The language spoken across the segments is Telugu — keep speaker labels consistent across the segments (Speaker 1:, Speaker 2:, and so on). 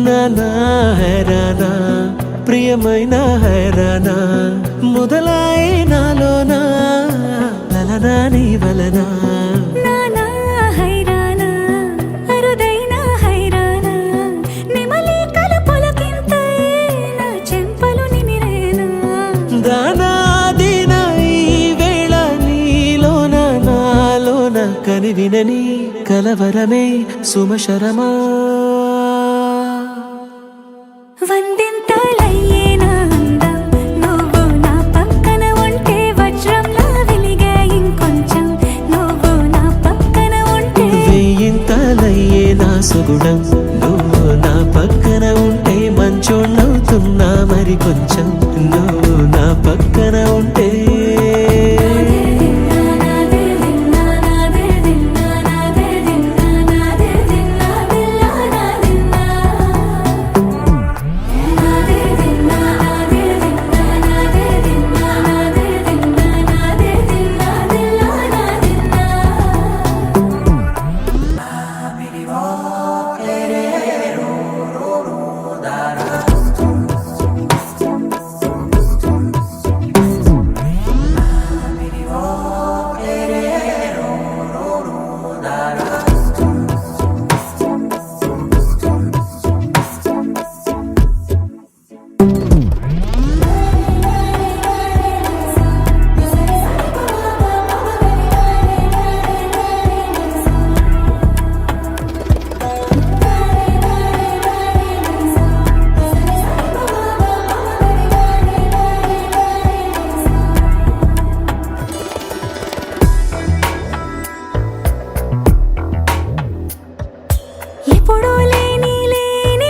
Speaker 1: నానా హైరానా ప్రియమైన హైరానా మొదలాయి నాలోనా లలనా నీ వలనా
Speaker 2: నానా హైరానా అరుదైన హైరానా నెమలి కలుపులకింతై నా చెంపలు నిమిరేనా
Speaker 1: దానాదిన ఈ వేళ నీలోన నాలోన కనివినని కలవరమే సుమశరమా
Speaker 2: వందింతలయ్యేనా అందం నువ్వు నా పక్కన ఉంటే వజ్రంలా వెలిగే ఇంకొంచెం నువ్వు నా పక్కన ఉంటే
Speaker 1: వెయ్యింతలయ్యే నా సుగుణం నువ్వు నా పక్కన ఉంటే మంచోణ్ణవుతున్నా మరి కొంచెం నువ్వు నా పక్కన ఉంటే
Speaker 2: ఎప్పుడూ లేని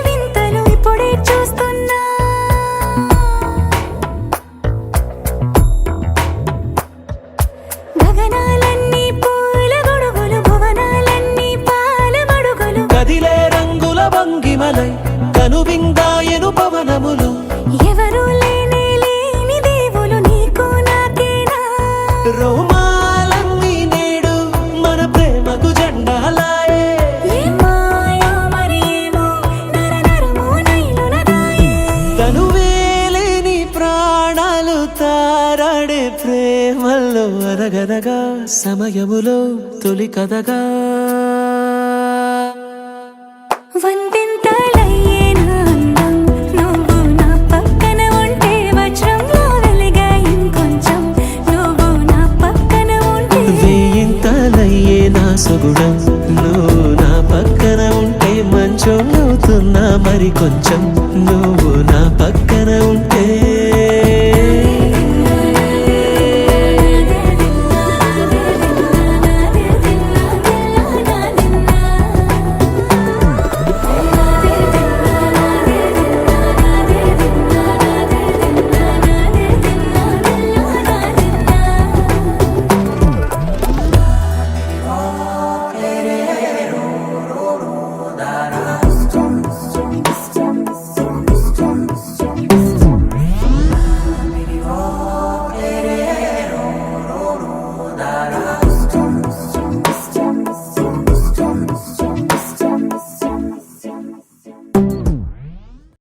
Speaker 2: వింతలు ఇప్పుడే చూస్తున్నా గగనాలన్నీ పూల గొడుగులు భువనాలన్నీ పాల మడుగులు
Speaker 1: కదిలే రంగుల భంగిమలై కనువిందాయను పవనములు
Speaker 2: ఎవరూ లేని దేవులు నీకు నాకేనా
Speaker 1: రోమాలన్నీ నేడు మన ప్రేమకు జెండాలాయే
Speaker 2: ఏమాయో మరి ఏమో నరనరమో నైలున దాయే
Speaker 1: తనువేలేని ప్రాణాలు తారాడే ప్రేమల్లో అరగరగా సమయములో తొలి కథగా
Speaker 2: వందింతలయ్యేనా అందం నువ్వు నా పక్కన ఉంటే వజ్రంలా వెలిగే ఇంకొంచెం నువ్వు నా పక్కన ఉంటే
Speaker 1: వెయ్యింతలయ్యే నా సుగుణం నువ్వు నా పక్కన ఉంటే మంచోణ్ణవుతున్నా మరి కొంచెం నువ్వు నా పక్కన ఉంటే